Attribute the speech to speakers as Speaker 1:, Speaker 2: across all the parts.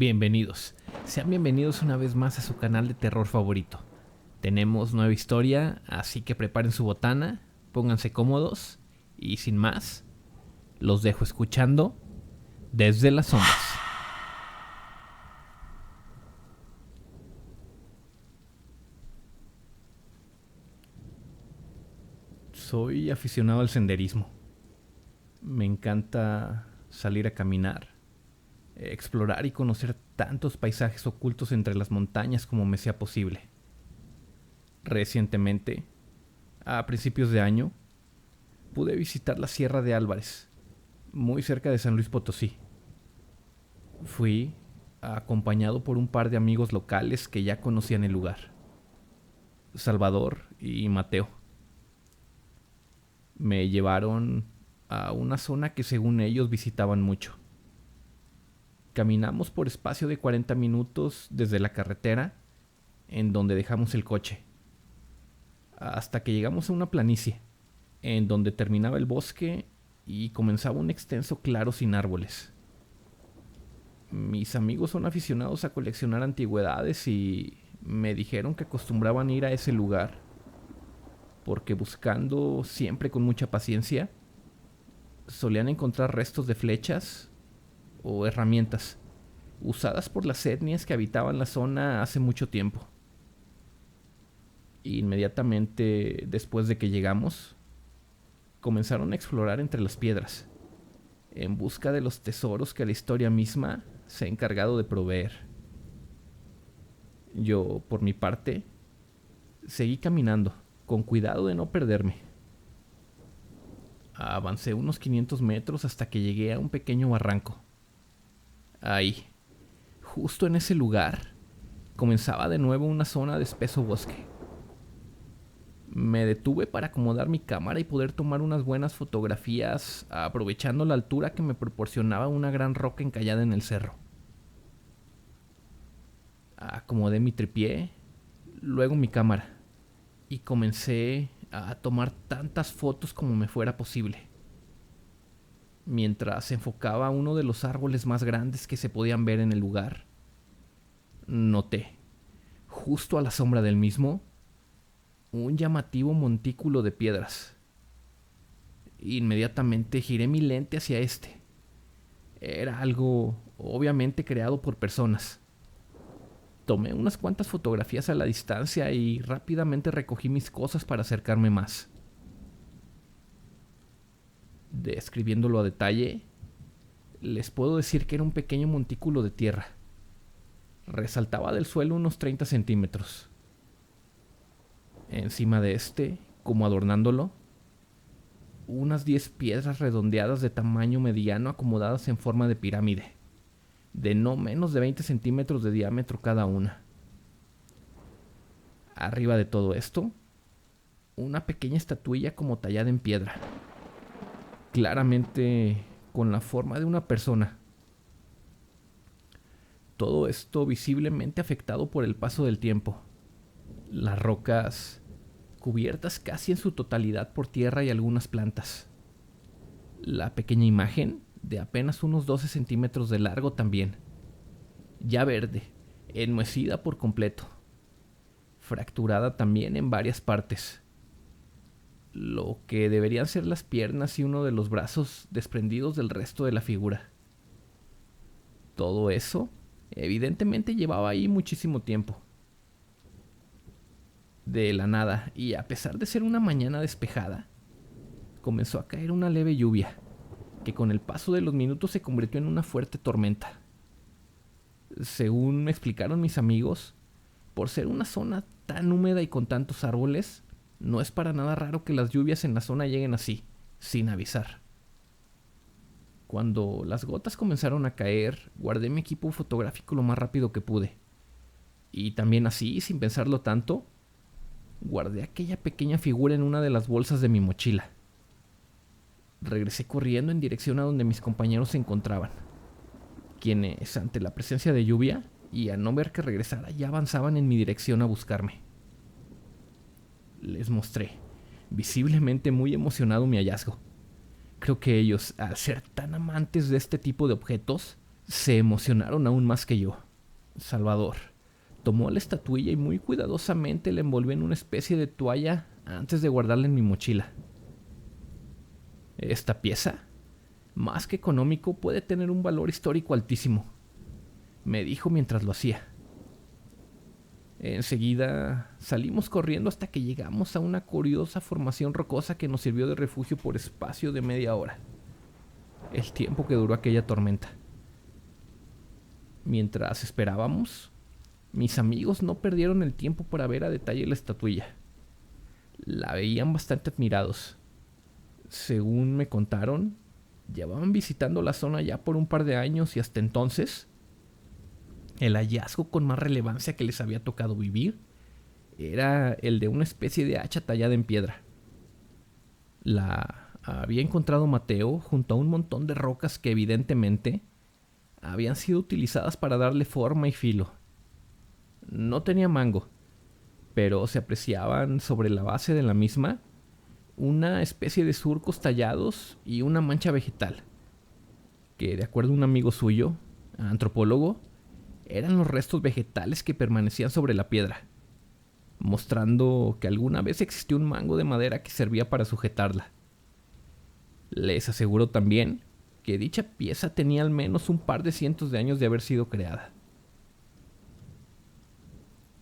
Speaker 1: Bienvenidos, sean bienvenidos una vez más a su canal de terror favorito. Tenemos nueva historia, así que preparen su botana, pónganse cómodos y sin más, los dejo escuchando Desde las Sombras. Soy aficionado al senderismo. Me encanta salir a caminar, explorar y conocer tantos paisajes ocultos entre las montañas como me sea posible. Recientemente, a principios de año, pude visitar la Sierra de Álvarez, muy cerca de San Luis Potosí. Fui acompañado por un par de amigos locales que ya conocían el lugar, Salvador y Mateo. Me llevaron a una zona que según ellos visitaban mucho. Caminamos por espacio de 40 minutos desde la carretera en donde dejamos el coche, hasta que llegamos a una planicie, en donde terminaba el bosque y comenzaba un extenso claro sin árboles. Mis amigos son aficionados a coleccionar antigüedades y me dijeron que acostumbraban ir a ese lugar porque buscando siempre con mucha paciencia solían encontrar restos de flechas o herramientas usadas por las etnias que habitaban la zona hace mucho tiempo. Inmediatamente después de que llegamos, comenzaron a explorar entre las piedras, en busca de los tesoros que la historia misma se ha encargado de proveer. Yo, por mi parte, seguí caminando, con cuidado de no perderme. Avancé unos 500 metros hasta que llegué a un pequeño barranco. Ahí, justo en ese lugar, comenzaba de nuevo una zona de espeso bosque. Me detuve para acomodar mi cámara y poder tomar unas buenas fotografías, aprovechando la altura que me proporcionaba una gran roca encallada en el cerro. Acomodé mi tripié, luego mi cámara, y comencé a tomar tantas fotos como me fuera posible. Mientras enfocaba uno de los árboles más grandes que se podían ver en el lugar, noté, justo a la sombra del mismo, un llamativo montículo de piedras. Inmediatamente giré mi lente hacia este. Era algo obviamente creado por personas. Tomé unas cuantas fotografías a la distancia y rápidamente recogí mis cosas para acercarme más. Describiéndolo a detalle, les puedo decir que era un pequeño montículo de tierra. Resaltaba del suelo unos 30 centímetros. Encima de este, como adornándolo, unas 10 piedras redondeadas de tamaño mediano acomodadas en forma de pirámide, de no menos de 20 centímetros de diámetro cada una. Arriba de todo esto, una pequeña estatuilla como tallada en piedra, claramente con la forma de una persona. Todo esto visiblemente afectado por el paso del tiempo. Las rocas cubiertas casi en su totalidad por tierra y algunas plantas. La pequeña imagen, de apenas unos 12 centímetros de largo también, ya verde, enmohecida por completo, fracturada también en varias partes. Lo que deberían ser las piernas y uno de los brazos desprendidos del resto de la figura. Todo eso, evidentemente llevaba ahí muchísimo tiempo. De la nada, y a pesar de ser una mañana despejada, comenzó a caer una leve lluvia, que con el paso de los minutos se convirtió en una fuerte tormenta. Según me explicaron mis amigos, por ser una zona tan húmeda y con tantos árboles, no es para nada raro que las lluvias en la zona lleguen así, sin avisar. Cuando las gotas comenzaron a caer, guardé mi equipo fotográfico lo más rápido que pude. Y también así, sin pensarlo tanto, guardé aquella pequeña figura en una de las bolsas de mi mochila. Regresé corriendo en dirección a donde mis compañeros se encontraban, quienes, ante la presencia de lluvia y al no ver que regresara, ya avanzaban en mi dirección a buscarme. Les mostré, visiblemente muy emocionado, mi hallazgo. Creo que ellos, al ser tan amantes de este tipo de objetos, se emocionaron aún más que yo. Salvador tomó la estatuilla y muy cuidadosamente la envolvió en una especie de toalla antes de guardarla en mi mochila. Esta pieza, más que económico, puede tener un valor histórico altísimo, me dijo mientras lo hacía. Enseguida salimos corriendo hasta que llegamos a una curiosa formación rocosa que nos sirvió de refugio por espacio de media hora, el tiempo que duró aquella tormenta. Mientras esperábamos, mis amigos no perdieron el tiempo para ver a detalle la estatuilla. La veían bastante admirados. Según me contaron, llevaban visitando la zona ya por un par de años y hasta entonces, el hallazgo con más relevancia que les había tocado vivir era el de una especie de hacha tallada en piedra. La había encontrado Mateo junto a un montón de rocas que evidentemente habían sido utilizadas para darle forma y filo. No tenía mango, pero se apreciaban sobre la base de la misma una especie de surcos tallados y una mancha vegetal, que de acuerdo a un amigo suyo, antropólogo, eran los restos vegetales que permanecían sobre la piedra, mostrando que alguna vez existió un mango de madera que servía para sujetarla. Les aseguró también que dicha pieza tenía al menos un par de cientos de años de haber sido creada.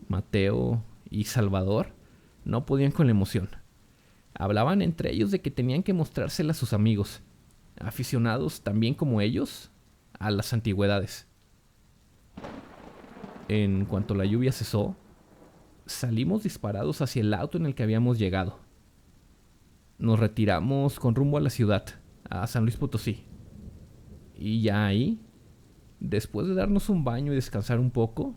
Speaker 1: Mateo y Salvador no podían con la emoción. Hablaban entre ellos de que tenían que mostrársela a sus amigos, aficionados también como ellos a las antigüedades. En cuanto la lluvia cesó, salimos disparados hacia el auto en el que habíamos llegado. Nos retiramos con rumbo a la ciudad, a San Luis Potosí. Y ya ahí, después de darnos un baño y descansar un poco,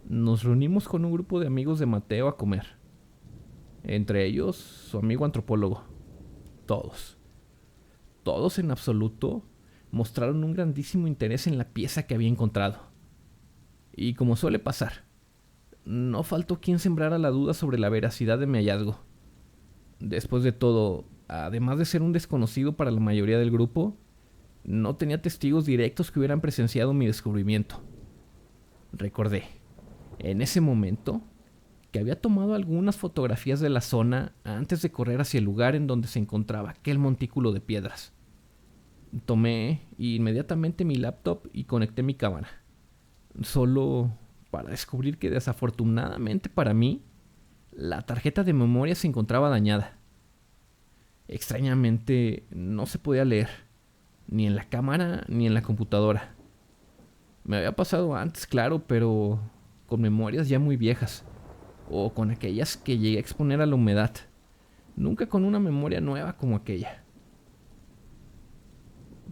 Speaker 1: nos reunimos con un grupo de amigos de Mateo a comer. Entre ellos, su amigo antropólogo. Todos en absoluto, mostraron un grandísimo interés en la pieza que había encontrado. Y como suele pasar, no faltó quien sembrara la duda sobre la veracidad de mi hallazgo. Después de todo, además de ser un desconocido para la mayoría del grupo, no tenía testigos directos que hubieran presenciado mi descubrimiento. Recordé, en ese momento, que había tomado algunas fotografías de la zona antes de correr hacia el lugar en donde se encontraba aquel montículo de piedras. Tomé inmediatamente mi laptop y conecté mi cámara, solo para descubrir que desafortunadamente para mí, la tarjeta de memoria se encontraba dañada. Extrañamente, no se podía leer, ni en la cámara ni en la computadora. Me había pasado antes, claro, pero con memorias ya muy viejas, o con aquellas que llegué a exponer a la humedad, nunca con una memoria nueva como aquella.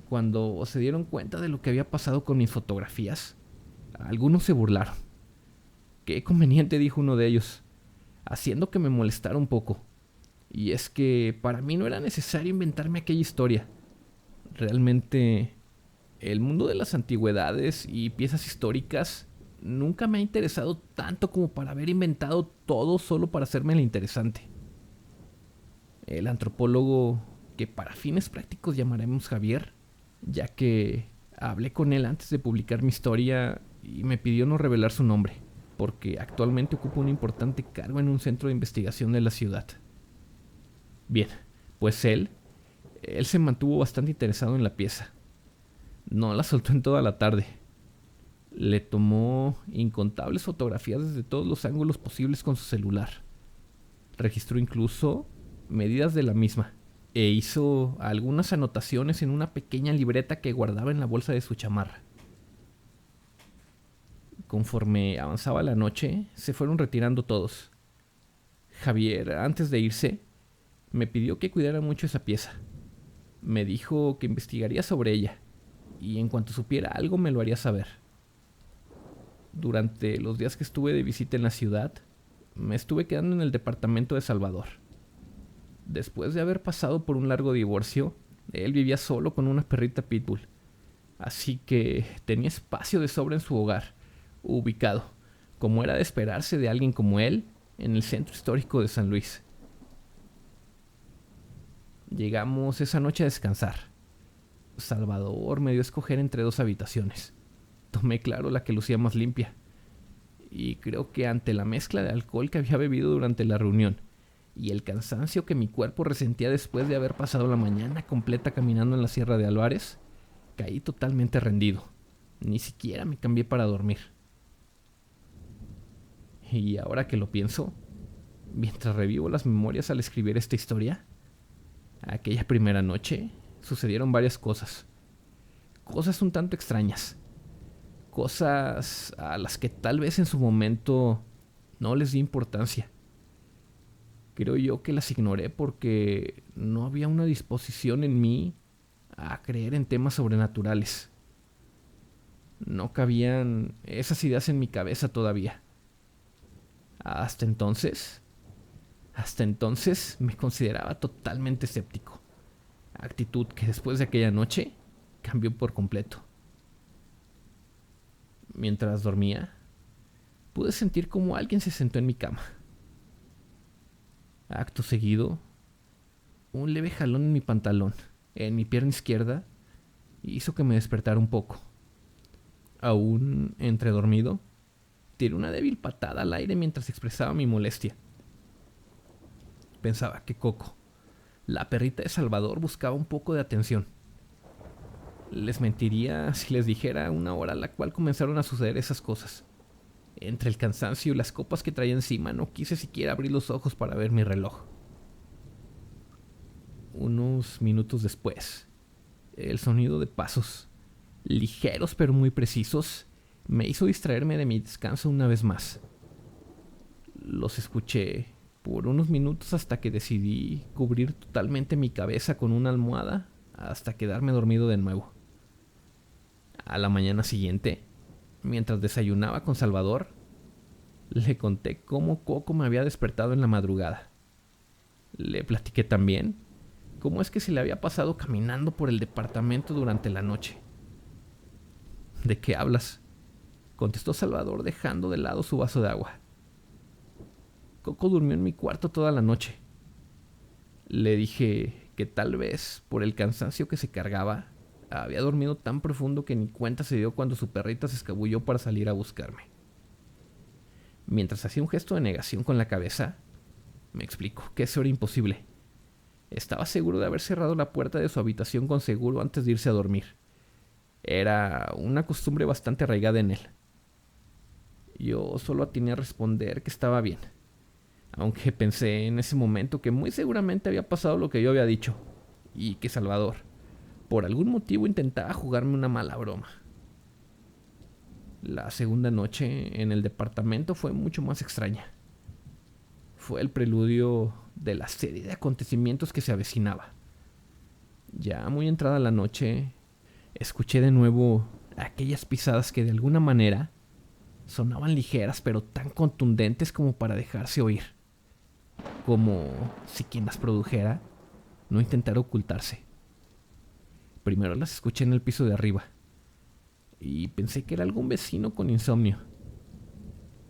Speaker 1: Cuando se dieron cuenta de lo que había pasado con mis fotografías, algunos se burlaron. Qué conveniente, dijo uno de ellos, haciendo que me molestara un poco. Y es que para mí no era necesario inventarme aquella historia. Realmente, el mundo de las antigüedades y piezas históricas nunca me ha interesado tanto como para haber inventado todo solo para hacerme la interesante. El antropólogo, que para fines prácticos llamaremos Javier, ya que hablé con él antes de publicar mi historia y me pidió no revelar su nombre, porque actualmente ocupa un importante cargo en un centro de investigación de la ciudad. Bien, pues él se mantuvo bastante interesado en la pieza. No la soltó en toda la tarde. Le tomó incontables fotografías desde todos los ángulos posibles con su celular. Registró incluso medidas de la misma e hizo algunas anotaciones en una pequeña libreta que guardaba en la bolsa de su chamarra. Conforme avanzaba la noche, se fueron retirando todos. Javier, antes de irse, me pidió que cuidara mucho esa pieza. Me dijo que investigaría sobre ella y en cuanto supiera algo me lo haría saber. Durante los días que estuve de visita en la ciudad, me estuve quedando en el departamento de Salvador. Después de haber pasado por un largo divorcio, él vivía solo con una perrita pitbull, así que tenía espacio de sobra en su hogar, ubicado, como era de esperarse de alguien como él, en el centro histórico de San Luis. Llegamos esa noche a descansar. Salvador me dio a escoger entre dos habitaciones. Tomé claro la que lucía más limpia. Y creo que ante la mezcla de alcohol que había bebido durante la reunión y el cansancio que mi cuerpo resentía después de haber pasado la mañana completa caminando en la Sierra de Álvarez, caí totalmente rendido. Ni siquiera me cambié para dormir. Y ahora que lo pienso, mientras revivo las memorias al escribir esta historia, aquella primera noche sucedieron varias cosas. Cosas un tanto extrañas. Cosas a las que tal vez en su momento no les di importancia. Creo yo que las ignoré porque no había una disposición en mí a creer en temas sobrenaturales. No cabían esas ideas en mi cabeza todavía. Hasta entonces me consideraba totalmente escéptico. Actitud que después de aquella noche cambió por completo. Mientras dormía, pude sentir como alguien se sentó en mi cama. Acto seguido, un leve jalón en mi pantalón, en mi pierna izquierda, hizo que me despertara un poco. Aún entredormido, tiré una débil patada al aire mientras expresaba mi molestia. Pensaba que Coco, la perrita de Salvador, buscaba un poco de atención. Les mentiría si les dijera una hora a la cual comenzaron a suceder esas cosas. Entre el cansancio y las copas que traía encima, no quise siquiera abrir los ojos para ver mi reloj. Unos minutos después, el sonido de pasos, ligeros pero muy precisos, me hizo distraerme de mi descanso una vez más. Los escuché por unos minutos hasta que decidí cubrir totalmente mi cabeza con una almohada hasta quedarme dormido de nuevo. A la mañana siguiente, mientras desayunaba con Salvador, le conté cómo Coco me había despertado en la madrugada. Le platiqué también cómo es que se le había pasado caminando por el departamento durante la noche. ¿De qué hablas?, contestó Salvador dejando de lado su vaso de agua. Coco durmió en mi cuarto toda la noche. Le dije que tal vez, por el cansancio que se cargaba, había dormido tan profundo que ni cuenta se dio cuando su perrita se escabulló para salir a buscarme. Mientras hacía un gesto de negación con la cabeza, me explicó que eso era imposible. Estaba seguro de haber cerrado la puerta de su habitación con seguro antes de irse a dormir. Era una costumbre bastante arraigada en él. Yo solo atiné a responder que estaba bien, aunque pensé en ese momento que muy seguramente había pasado lo que yo había dicho, y que Salvador, por algún motivo, intentaba jugarme una mala broma. La segunda noche en el departamento fue mucho más extraña. Fue el preludio de la serie de acontecimientos que se avecinaba. Ya muy entrada la noche, escuché de nuevo aquellas pisadas que de alguna manera sonaban ligeras pero tan contundentes como para dejarse oír. Como si quien las produjera no intentara ocultarse. Primero las escuché en el piso de arriba y pensé que era algún vecino con insomnio.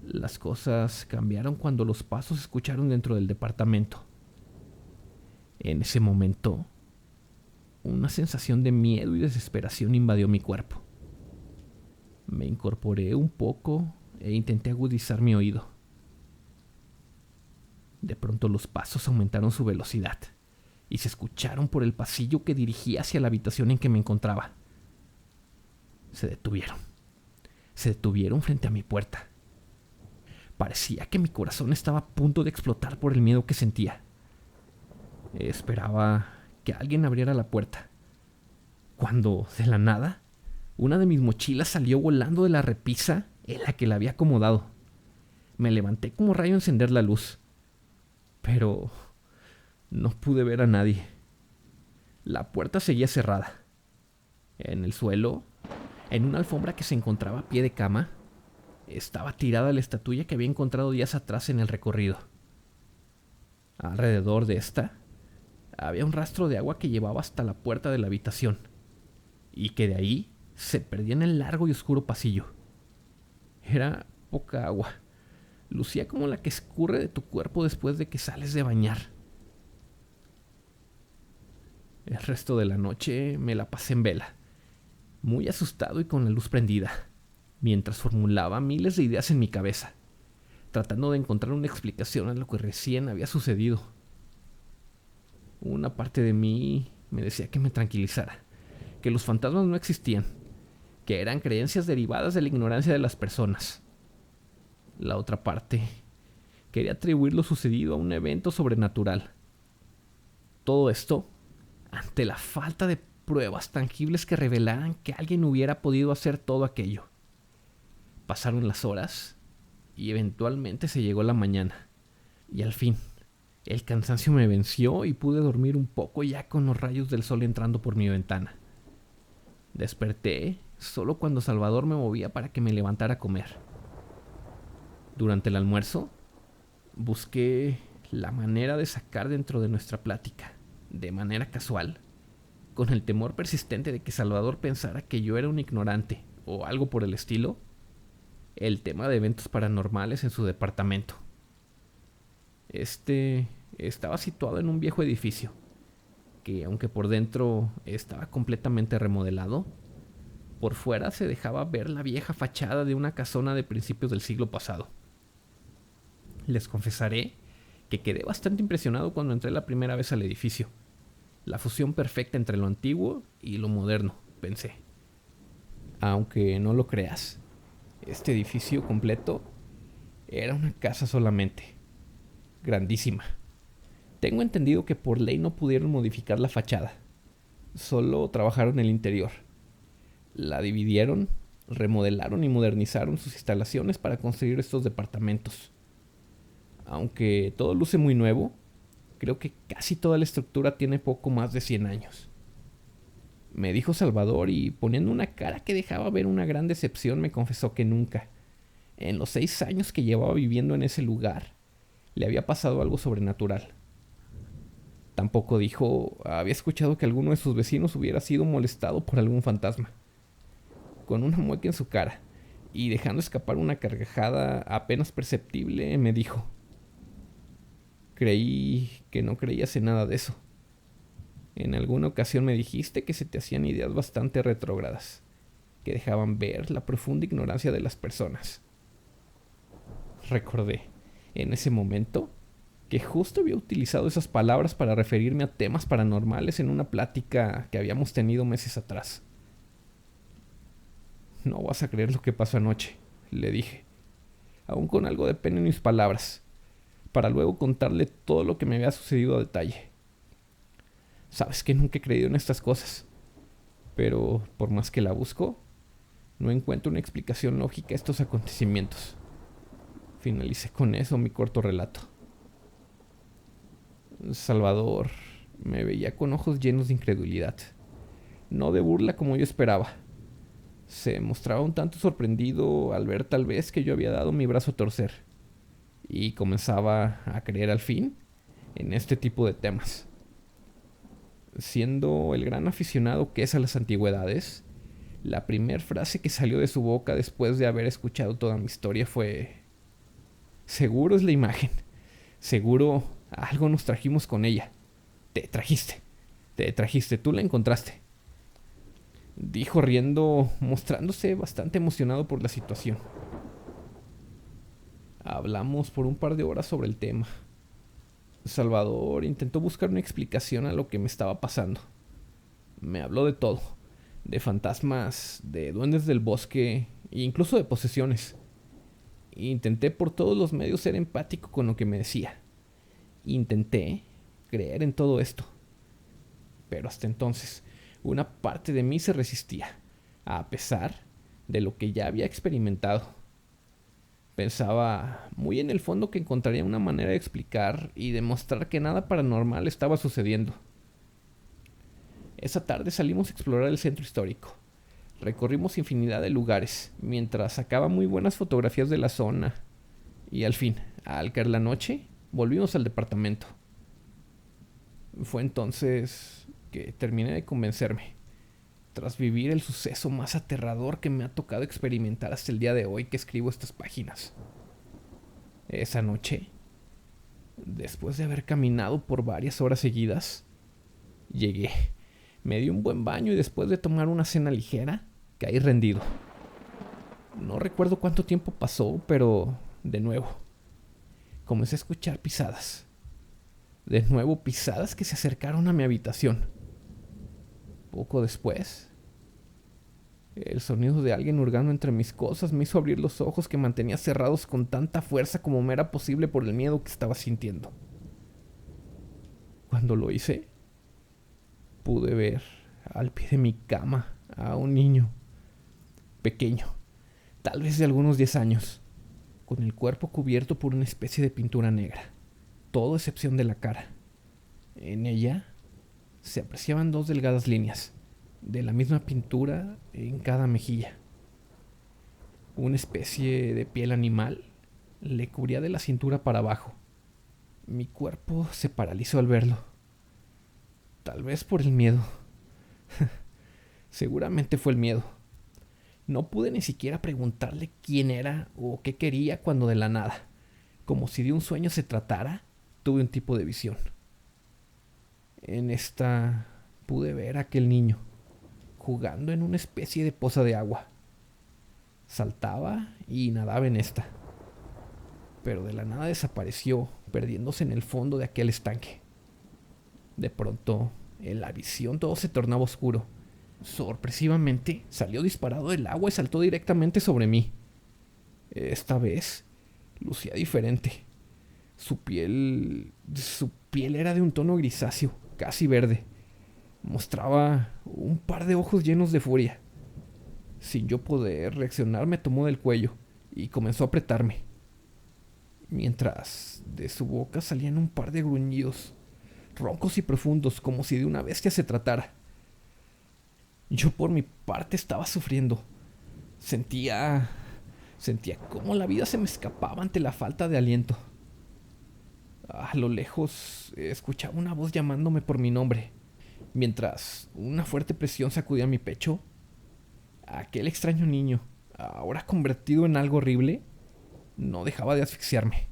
Speaker 1: Las cosas cambiaron cuando los pasos se escucharon dentro del departamento. En ese momento, una sensación de miedo y desesperación invadió mi cuerpo. Me incorporé un poco e intenté agudizar mi oído. De pronto los pasos aumentaron su velocidad y se escucharon por el pasillo que dirigía hacia la habitación en que me encontraba. Se detuvieron frente a mi puerta. Parecía que mi corazón estaba a punto de explotar por el miedo que sentía. Esperaba que alguien abriera la puerta, cuando, de la nada, una de mis mochilas salió volando de la repisa en la que la había acomodado. Me levanté como rayo a encender la luz, pero no pude ver a nadie. La puerta seguía cerrada. En el suelo, en una alfombra que se encontraba a pie de cama, estaba tirada la estatuilla que había encontrado días atrás en el recorrido. Alrededor de esta, había un rastro de agua que llevaba hasta la puerta de la habitación, y que de ahí se perdía en el largo y oscuro pasillo. Era poca agua. Lucía como la que escurre de tu cuerpo después de que sales de bañar. El resto de la noche me la pasé en vela, muy asustado y con la luz prendida, mientras formulaba miles de ideas en mi cabeza, tratando de encontrar una explicación a lo que recién había sucedido. Una parte de mí me decía que me tranquilizara, que los fantasmas no existían, que eran creencias derivadas de la ignorancia de las personas. La otra parte quería atribuir lo sucedido a un evento sobrenatural. Todo esto ante la falta de pruebas tangibles que revelaran que alguien hubiera podido hacer todo aquello. Pasaron las horas y eventualmente se llegó la mañana. Y al fin, el cansancio me venció y pude dormir un poco ya con los rayos del sol entrando por mi ventana. Desperté solo cuando Salvador me movía para que me levantara a comer. Durante el almuerzo, busqué la manera de sacar dentro de nuestra plática, de manera casual, con el temor persistente de que Salvador pensara que yo era un ignorante o algo por el estilo, el tema de eventos paranormales en su departamento. Este estaba situado en un viejo edificio, que aunque por dentro estaba completamente remodelado, por fuera se dejaba ver la vieja fachada de una casona de principios del siglo pasado. Les confesaré que quedé bastante impresionado cuando entré la primera vez al edificio. La fusión perfecta entre lo antiguo y lo moderno, pensé. Aunque no lo creas, este edificio completo era una casa solamente, grandísima. Tengo entendido que por ley no pudieron modificar la fachada, solo trabajaron el interior. La dividieron, remodelaron y modernizaron sus instalaciones para construir estos departamentos. Aunque todo luce muy nuevo, creo que casi toda la estructura tiene poco más de 100 años. Me dijo Salvador y poniendo una cara que dejaba ver una gran decepción me confesó que nunca, en los 6 años que llevaba viviendo en ese lugar, le había pasado algo sobrenatural. Tampoco dijo había escuchado que alguno de sus vecinos hubiera sido molestado por algún fantasma. Con una mueca en su cara y dejando escapar una carcajada apenas perceptible, me dijo: creí que no creías en nada de eso. En alguna ocasión me dijiste que se te hacían ideas bastante retrógradas, que dejaban ver la profunda ignorancia de las personas. Recordé, en ese momento, que justo había utilizado esas palabras para referirme a temas paranormales en una plática que habíamos tenido meses atrás. No vas a creer lo que pasó anoche, le dije, aún con algo de pena en mis palabras, para luego contarle todo lo que me había sucedido a detalle. Sabes que nunca he creído en estas cosas, pero por más que la busco, no encuentro una explicación lógica a estos acontecimientos. Finalicé con eso mi corto relato. Salvador me veía con ojos llenos de incredulidad, no de burla como yo esperaba. Se mostraba un tanto sorprendido al ver tal vez que yo había dado mi brazo a torcer, y comenzaba a creer al fin en este tipo de temas. Siendo el gran aficionado que es a las antigüedades, la primera frase que salió de su boca después de haber escuchado toda mi historia fue: seguro es la imagen, seguro algo nos trajimos con ella. Te trajiste, tú la encontraste, dijo riendo, mostrándose bastante emocionado por la situación. Hablamos por un par de horas sobre el tema. Salvador intentó buscar una explicación a lo que me estaba pasando. Me habló de todo, de fantasmas, de duendes del bosque e incluso de posesiones. Intenté por todos los medios ser empático con lo que me decía. Intenté creer en todo esto. Pero hasta entonces, una parte de mí se resistía, a pesar de lo que ya había experimentado. Pensaba muy en el fondo que encontraría una manera de explicar y demostrar que nada paranormal estaba sucediendo. Esa tarde salimos a explorar el centro histórico. Recorrimos infinidad de lugares, mientras sacaba muy buenas fotografías de la zona. Y al fin, al caer la noche, volvimos al departamento. Fue entonces que terminé de convencerme, tras vivir el suceso más aterrador que me ha tocado experimentar hasta el día de hoy que escribo estas páginas. Esa noche, después de haber caminado por varias horas seguidas, llegué Me di un buen baño y después de tomar una cena ligera, caí rendido. No recuerdo cuánto tiempo pasó, pero de nuevo, comencé a escuchar pisadas. De nuevo pisadas que se acercaron a mi habitación. Poco después, el sonido de alguien hurgando entre mis cosas me hizo abrir los ojos que mantenía cerrados con tanta fuerza como me era posible por el miedo que estaba sintiendo. Cuando lo hice, pude ver al pie de mi cama a un niño pequeño, tal vez de algunos 10 años, con el cuerpo cubierto por una especie de pintura negra, todo excepción de la cara. En ella se apreciaban 2 delgadas líneas, de la misma pintura en cada mejilla. Una especie de piel animal le cubría de la cintura para abajo. Mi cuerpo se paralizó al verlo. Tal vez por el miedo. Seguramente fue el miedo. No pude ni siquiera preguntarle quién era o qué quería cuando de la nada, como si de un sueño se tratara, tuve un tipo de visión. En esta pude ver a aquel niño jugando en una especie de poza de agua. Saltaba y nadaba en esta, pero de la nada desapareció, perdiéndose en el fondo de aquel estanque. De pronto, en la visión todo se tornaba oscuro. Sorpresivamente, salió disparado del agua y saltó directamente sobre mí. Esta vez, lucía diferente. Su piel era de un tono grisáceo, casi verde. Mostraba un par de ojos llenos de furia. Sin yo poder reaccionar, me tomó del cuello y comenzó a apretarme, mientras de su boca salían un par de gruñidos, roncos y profundos, como si de una bestia se tratara. Yo por mi parte estaba sufriendo. Sentía cómo la vida se me escapaba ante la falta de aliento. A lo lejos escuchaba una voz llamándome por mi nombre, mientras una fuerte presión sacudía mi pecho. Aquel extraño niño, ahora convertido en algo horrible, no dejaba de asfixiarme.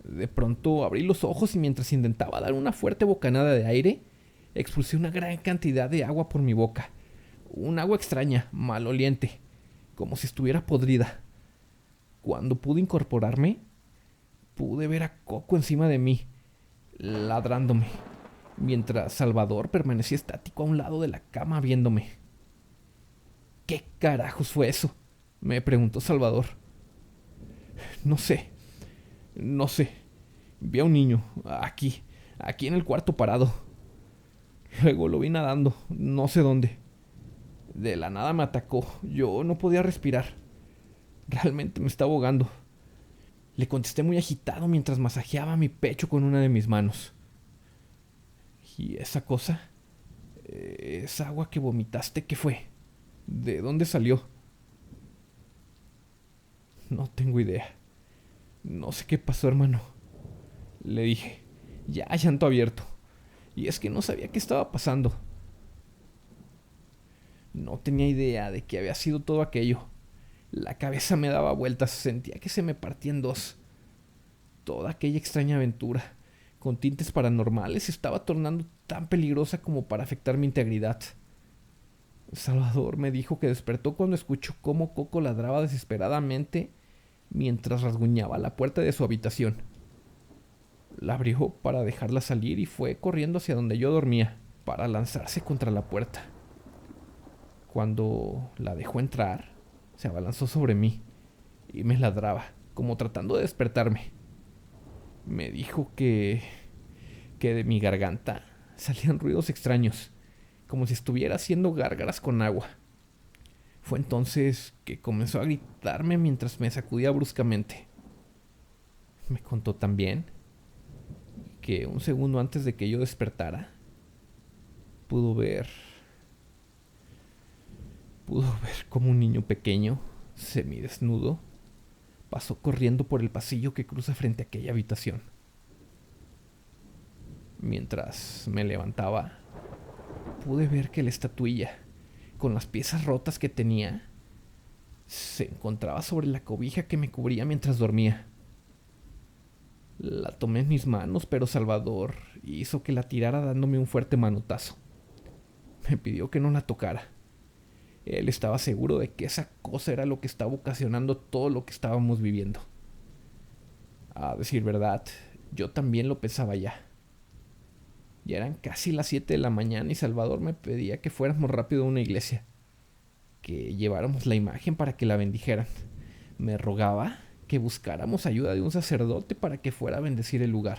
Speaker 1: De pronto abrí los ojos y mientras intentaba dar una fuerte bocanada de aire, expulsé una gran cantidad de agua por mi boca. Un agua extraña, maloliente, como si estuviera podrida. Cuando pude incorporarme, pude ver a Coco encima de mí, ladrándome, mientras Salvador permanecía estático a un lado de la cama viéndome. ¿Qué carajos fue eso?, me preguntó Salvador. No sé. Vi a un niño, aquí en el cuarto parado. Luego lo vi nadando, no sé dónde. De la nada me atacó, yo no podía respirar. Realmente me estaba ahogando. Le contesté muy agitado mientras masajeaba mi pecho con una de mis manos. ¿Y esa cosa? ¿Esa agua que vomitaste qué fue? ¿De dónde salió? No tengo idea. No sé qué pasó, hermano, le dije, ya llanto abierto. Y es que no sabía qué estaba pasando. No tenía idea de qué había sido todo aquello. La cabeza me daba vueltas, sentía que se me partía en dos. Toda aquella extraña aventura, con tintes paranormales, se estaba tornando tan peligrosa como para afectar mi integridad. Salvador me dijo que despertó cuando escuchó cómo Coco ladraba desesperadamente mientras rasguñaba la puerta de su habitación. La abrió para dejarla salir y fue corriendo hacia donde yo dormía, para lanzarse contra la puerta. Cuando la dejó entrar, se abalanzó sobre mí y me ladraba, como tratando de despertarme. Me dijo que de mi garganta salían ruidos extraños, como si estuviera haciendo gárgaras con agua. Fue entonces que comenzó a gritarme mientras me sacudía bruscamente. Me contó también que un segundo antes de que yo despertara, pudo ver como un niño pequeño, semidesnudo, pasó corriendo por el pasillo que cruza frente a aquella habitación. Mientras me levantaba, pude ver que la estatuilla, con las piezas rotas que tenía, se encontraba sobre la cobija que me cubría mientras dormía. La tomé en mis manos, pero Salvador hizo que la tirara dándome un fuerte manotazo. me pidió que no la tocara. Él estaba seguro de que esa cosa era lo que estaba ocasionando todo lo que estábamos viviendo. A decir verdad, yo también lo pensaba ya. Ya eran casi las 7 de la mañana y Salvador me pedía que fuéramos rápido a una iglesia, que lleváramos la imagen para que la bendijeran. Me rogaba que buscáramos ayuda de un sacerdote para que fuera a bendecir el lugar.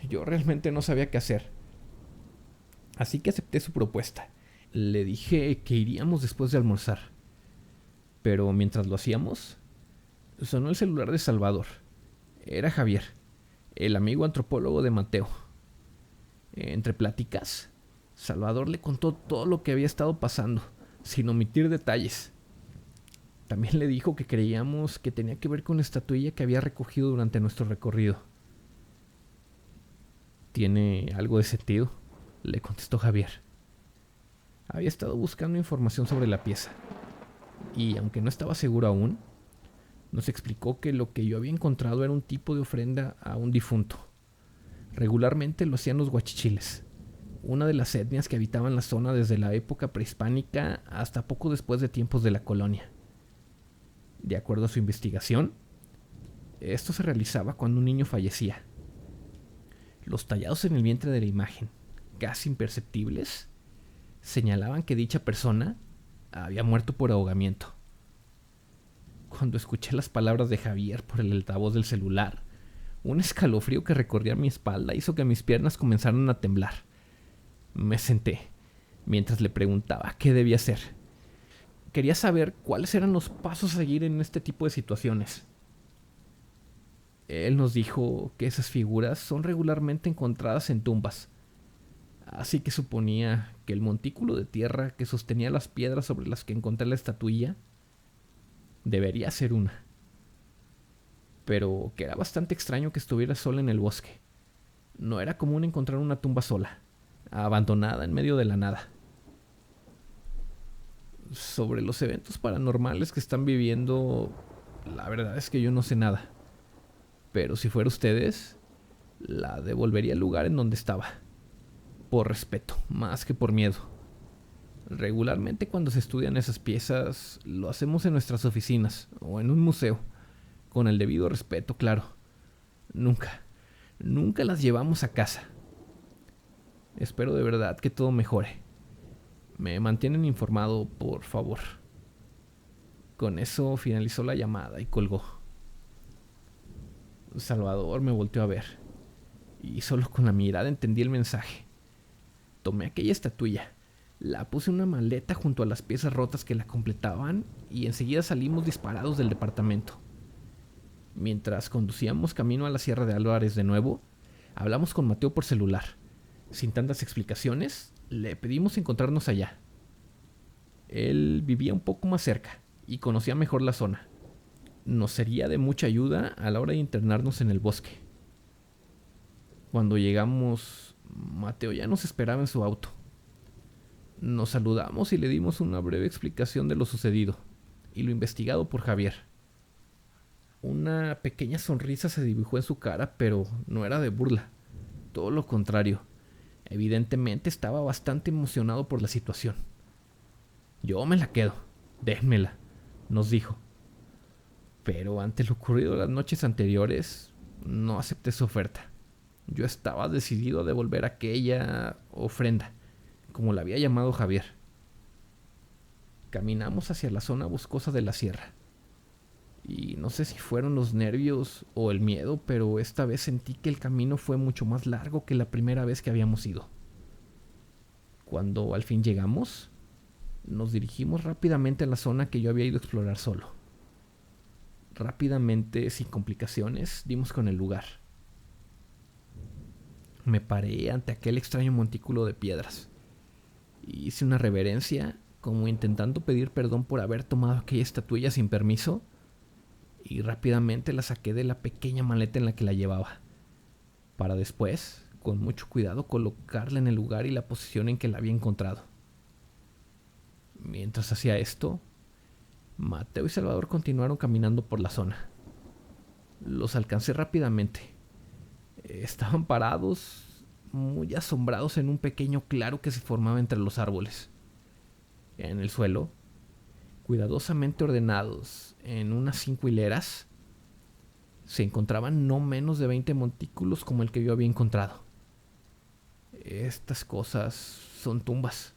Speaker 1: Yo realmente no sabía qué hacer, así que acepté su propuesta. Le dije que iríamos después de almorzar, pero mientras lo hacíamos, sonó el celular de Salvador. Era Javier, el amigo antropólogo de Mateo. Entre pláticas, Salvador le contó todo lo que había estado pasando, sin omitir detalles. También le dijo que creíamos que tenía que ver con la estatuilla que había recogido durante nuestro recorrido. ¿Tiene algo de sentido?, le contestó Javier. Había estado buscando información sobre la pieza, y aunque no estaba seguro aún, nos explicó que lo que yo había encontrado era un tipo de ofrenda a un difunto. Regularmente lo hacían los guachichiles, una de las etnias que habitaban la zona desde la época prehispánica hasta poco después de tiempos de la colonia. De acuerdo a su investigación, esto se realizaba cuando un niño fallecía. Los tallados en el vientre de la imagen, casi imperceptibles, señalaban que dicha persona había muerto por ahogamiento. Cuando escuché las palabras de Javier por el altavoz del celular, un escalofrío que recorría mi espalda hizo que mis piernas comenzaran a temblar. Me senté, mientras le preguntaba qué debía hacer. Quería saber cuáles eran los pasos a seguir en este tipo de situaciones. Él nos dijo que esas figuras son regularmente encontradas en tumbas, así que suponía que el montículo de tierra que sostenía las piedras sobre las que encontré la estatuilla debería ser una. Pero que era bastante extraño que estuviera sola en el bosque. No era común encontrar una tumba sola, abandonada en medio de la nada. Sobre los eventos paranormales que están viviendo, la verdad es que yo no sé nada. Pero si fuera ustedes, la devolvería al lugar en donde estaba. Por respeto, más que por miedo. Regularmente cuando se estudian esas piezas, lo hacemos en nuestras oficinas o en un museo. Con el debido respeto, claro. Nunca las llevamos a casa. Espero de verdad que todo mejore. Me mantienen informado, por favor. Con eso finalizó la llamada y colgó. Salvador me volteó a ver, y solo con la mirada entendí el mensaje. Tomé aquella estatuilla, la puse en una maleta junto a las piezas rotas que la completaban, y enseguida salimos disparados del departamento. Mientras conducíamos camino a la Sierra de Álvarez de nuevo, hablamos con Mateo por celular. Sin tantas explicaciones, le pedimos encontrarnos allá. Él vivía un poco más cerca y conocía mejor la zona. Nos sería de mucha ayuda a la hora de internarnos en el bosque. Cuando llegamos, Mateo ya nos esperaba en su auto. Nos saludamos y le dimos una breve explicación de lo sucedido y lo investigado por Javier. Una pequeña sonrisa se dibujó en su cara, pero no era de burla. Todo lo contrario. Evidentemente estaba bastante emocionado por la situación. Yo me la quedo. Déjmela, nos dijo. Pero ante lo ocurrido las noches anteriores, no acepté su oferta. Yo estaba decidido a devolver aquella ofrenda, como la había llamado Javier. Caminamos hacia la zona boscosa de la sierra. Y no sé si fueron los nervios o el miedo, pero esta vez sentí que el camino fue mucho más largo que la primera vez que habíamos ido. Cuando al fin llegamos, nos dirigimos rápidamente a la zona que yo había ido a explorar solo. Rápidamente, sin complicaciones, dimos con el lugar. Me paré ante aquel extraño montículo de piedras. Hice una reverencia, como intentando pedir perdón por haber tomado aquella estatuilla sin permiso, y rápidamente la saqué de la pequeña maleta en la que la llevaba, para después, con mucho cuidado, colocarla en el lugar y la posición en que la había encontrado. Mientras hacía esto, Mateo y Salvador continuaron caminando por la zona. Los alcancé rápidamente. Estaban parados, muy asombrados en un pequeño claro que se formaba entre los árboles. En el suelo, cuidadosamente ordenados en unas 5 hileras, se encontraban no menos de 20 montículos como el que yo había encontrado. Estas cosas son tumbas.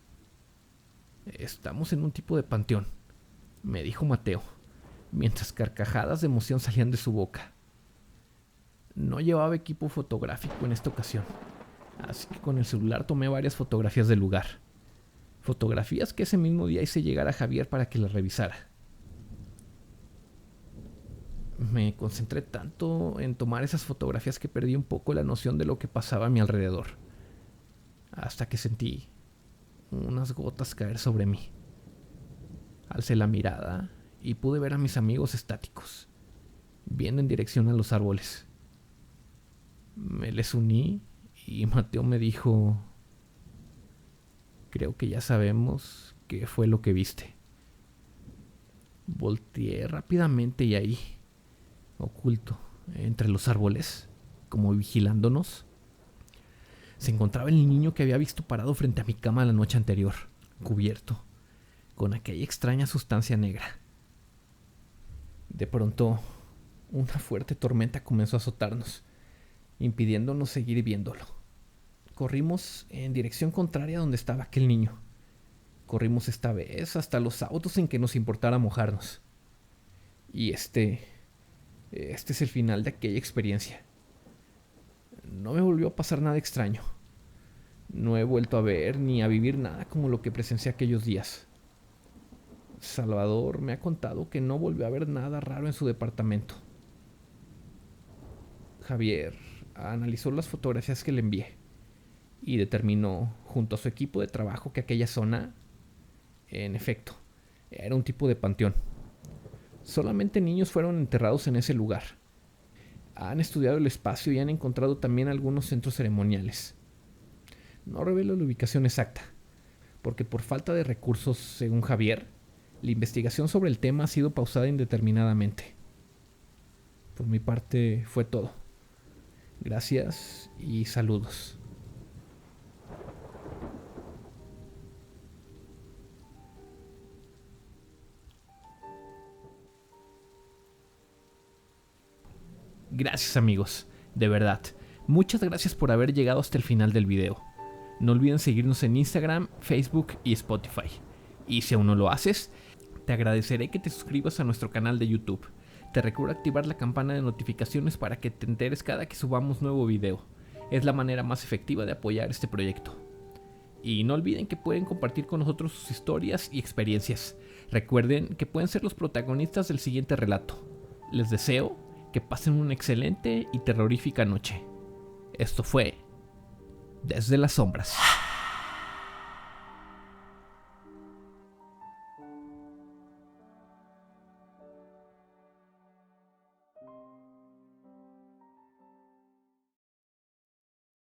Speaker 1: Estamos en un tipo de panteón, me dijo Mateo, mientras carcajadas de emoción salían de su boca. No llevaba equipo fotográfico en esta ocasión, así que con el celular tomé varias fotografías del lugar. Fotografías que ese mismo día hice llegar a Javier para que las revisara. Me concentré tanto en tomar esas fotografías que perdí un poco la noción de lo que pasaba a mi alrededor, hasta que sentí unas gotas caer sobre mí. Alcé la mirada y pude ver a mis amigos estáticos, viendo en dirección a los árboles. Me les uní y Mateo me dijo: creo que ya sabemos qué fue lo que viste. Volteé rápidamente y ahí, oculto entre los árboles, como vigilándonos, se encontraba el niño que había visto parado frente a mi cama la noche anterior, cubierto con aquella extraña sustancia negra. De pronto, una fuerte tormenta comenzó a azotarnos, impidiéndonos seguir viéndolo. Corrimos en dirección contraria a donde estaba aquel niño. Corrimos esta vez hasta los autos en que nos importara mojarnos. Y este es el final de aquella experiencia. No me volvió a pasar nada extraño. No he vuelto a ver ni a vivir nada como lo que presencié aquellos días. Salvador me ha contado que no volvió a ver nada raro en su departamento. Javier analizó las fotografías que le envié y determinó, junto a su equipo de trabajo, que aquella zona, en efecto, era un tipo de panteón. Solamente niños fueron enterrados en ese lugar. Han estudiado el espacio y han encontrado también algunos centros ceremoniales. No revelo la ubicación exacta, porque por falta de recursos, según Javier, la investigación sobre el tema ha sido pausada indeterminadamente. Por mi parte fue todo. Gracias y saludos. Gracias amigos, de verdad. Muchas gracias por haber llegado hasta el final del video. No olviden seguirnos en Instagram, Facebook y Spotify. Y si aún no lo haces, te agradeceré que te suscribas a nuestro canal de YouTube. Te recuerdo activar la campana de notificaciones para que te enteres cada que subamos nuevo video. Es la manera más efectiva de apoyar este proyecto. Y no olviden que pueden compartir con nosotros sus historias y experiencias. Recuerden que pueden ser los protagonistas del siguiente relato. Les deseo que pasen una excelente y terrorífica noche. Esto fue Desde las Sombras.